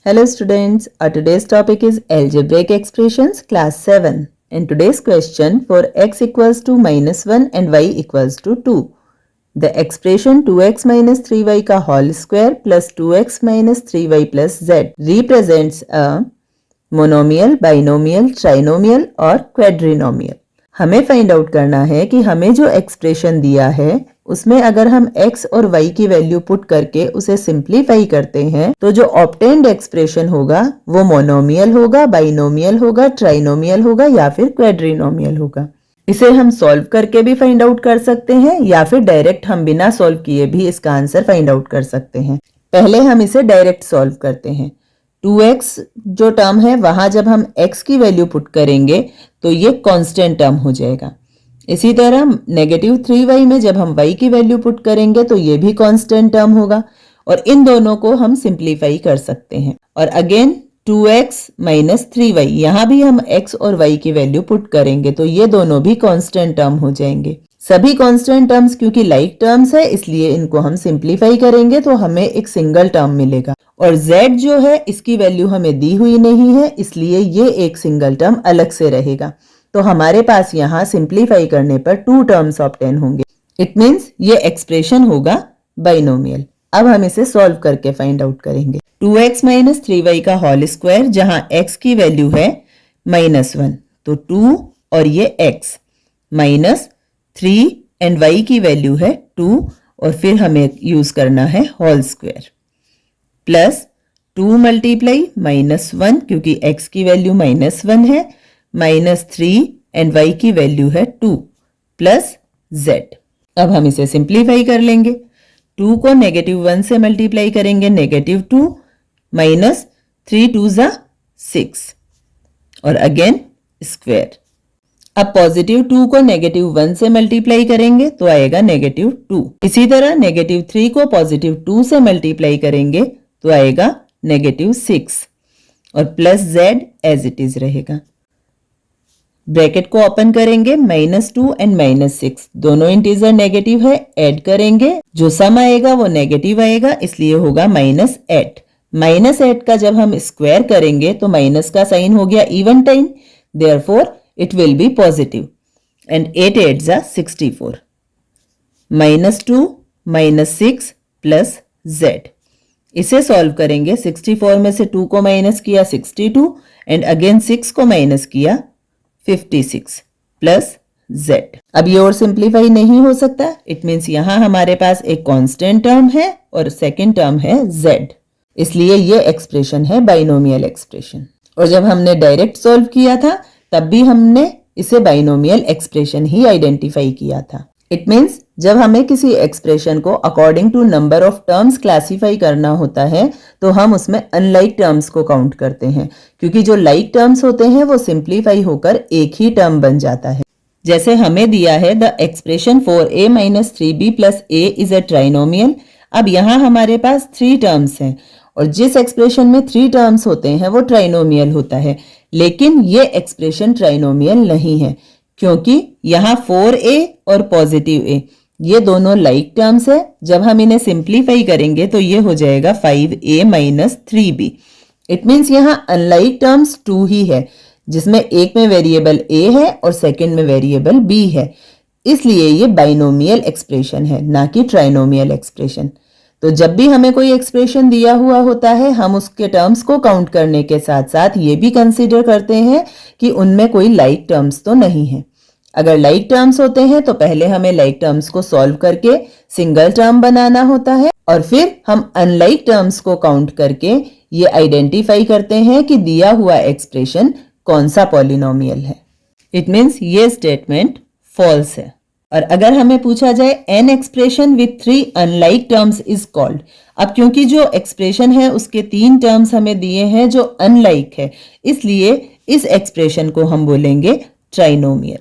Hello students, our today's topic is algebraic expressions class 7. In today's question, for x equals to -1 and y equals to 2, the expression 2x minus 3y का whole square plus 2x minus 3y plus z represents a monomial, binomial, trinomial और quadrinomial. हमें find out करना है कि हमें जो expression दिया है उसमें अगर हम x और y की वैल्यू पुट करके उसे सिंप्लीफाई करते हैं तो जो ऑब्टेन्ड एक्सप्रेशन होगा वो मोनोमियल होगा, बाइनोमियल होगा, ट्राइनोमियल होगा या फिर क्वाड्रिनोमियल होगा। इसे हम सॉल्व करके भी फाइंड आउट कर सकते हैं या फिर डायरेक्ट हम बिना सॉल्व किए भी इसका आंसर फाइंड आउट कर सकते हैं। पहले हम इसे डायरेक्ट सॉल्व करते हैं। 2x जो टर्म है वहां जब हम x की वैल्यू पुट करेंगे तो ये कांस्टेंट टर्म हो जाएगा। इसी तरह -3y में जब हम y की वैल्यू पुट करेंगे तो ये भी कांस्टेंट टर्म होगा और इन दोनों को हम सिंप्लीफाई कर सकते हैं। और अगेन 2x minus 3y यहाँ भी हम x और y की वैल्यू पुट करेंगे तो ये दोनों भी कांस्टेंट टर्म हो जाएंगे। सभी कांस्टेंट टर्म्स क्योंकि लाइक टर्म्स है इसलिए इनको हम सिंप्लीफाई करेंगे तो हमें एक सिंगल टर्म मिलेगा। और z जो है इसकी वैल्यू हमें दी हुई नहीं है इसलिए ये एक सिंगल टर्म अलग से रहेगा। तो हमारे पास यहाँ सिंप्लीफाई करने पर 2 टर्म्स ऑब्टेन होंगे। इट मीन्स ये एक्सप्रेशन होगा बाइनोमियल। अब हम इसे सॉल्व करके फाइंड आउट करेंगे। 2x minus 3y का होल स्क्वायर जहां x की वैल्यू है -1 तो 2 और ये x माइनस 3 एंड y की वैल्यू है 2 और फिर हमें यूज करना है होल स्क्वायर प्लस 2 मल्टीप्लाई -1 क्योंकि x की वैल्यू -1 है -3 एंड y की वैल्यू है 2 प्लस z। अब हम इसे सिंप्लीफाई कर लेंगे। 2 को -1 से मल्टीप्लाई करेंगे -2 माइनस 3 2 ज़ा 6 और अगेन स्क्वायर। अब +2 को -1 से मल्टीप्लाई करेंगे तो आएगा -2। इसी तरह -3 को +2 से मल्टीप्लाई करेंगे तो आएगा -6 और plus z as it is रहेगा। ब्रैकेट को ओपन करेंगे -2 एंड -6 दोनों इंटीजर नेगेटिव है, ऐड करेंगे जो सम आएगा वो नेगेटिव आएगा इसलिए होगा -8। -8 का जब हम स्क्वायर करेंगे तो माइनस का साइन हो गया even time, therefore it will be positive and 8 8 ज़ा 64 -2 -6 प्लस z। इसे सॉल्व करेंगे। 64 में से 2 को माइनस किया 62 एंड अगेन 6 को माइनस किया 56 प्लस z। अब ये और सिंप्लीफाई नहीं हो सकता। इट मीन्स यहां हमारे पास एक कांस्टेंट टर्म है और सेकंड टर्म है z, इसलिए ये एक्सप्रेशन है बाइनोमियल एक्सप्रेशन। और जब हमने डायरेक्ट सॉल्व किया था तब भी हमने इसे बाइनोमियल एक्सप्रेशन ही आइडेंटिफाई किया था। इट मीन्स जब हमें किसी एक्सप्रेशन को according to number of terms classify करना होता है तो हम उसमें अनलाइक टर्म्स को काउंट करते हैं क्योंकि जो लाइक टर्म्स होते हैं वो सिंप्लीफाई होकर एक ही टर्म बन जाता है। जैसे हमें दिया है the expression 4a minus 3b plus a is a trinomial. अब यहाँ हमारे पास 3 टर्म्स हैं और जिस एक्सप्रेशन में 3 टर्म्स होते हैं वो ट्राइनोमियल होता है, लेकिन ये एक्सप्रेशन ट्राइनोमियल नहीं है क्योंकि यहाँ 4a और +a ये दोनों लाइक टर्म्स है। जब हम इन्हें सिंप्लीफाई करेंगे तो ये हो जाएगा 5a minus 3b। It means यहाँ अनलाइक टर्म्स 2 ही है जिसमें एक में वेरिएबल a है और सेकंड में वेरिएबल b है, इसलिए ये बाइनोमियल एक्सप्रेशन है ना कि ट्राइनोमियल एक्सप्रेशन। तो जब भी हमें कोई एक्सप्रेशन दिया हुआ होता है हम उसके टर्म्स को काउंट करने के साथ साथ ये भी कंसीडर करते हैं कि उनमें कोई लाइक टर्म्स तो नहीं है। अगर लाइक टर्म्स होते हैं तो पहले हमें लाइक टर्म्स को सॉल्व करके सिंगल टर्म बनाना होता है और फिर हम अनलाइक टर्म्स को काउंट करके ये आइडेंटिफाई करते हैं कि दिया हुआ एक्सप्रेशन कौन सा पॉलिनोमियल है। इट मीन्स ये स्टेटमेंट फॉल्स है। और अगर हमें पूछा जाए an expression with 3 unlike terms is called, अब क्योंकि जो एक्सप्रेशन है उसके 3 टर्म्स हमें दिए हैं जो अनलाइक है इसलिए इस एक्सप्रेशन को हम बोलेंगे ट्राइनोमियल।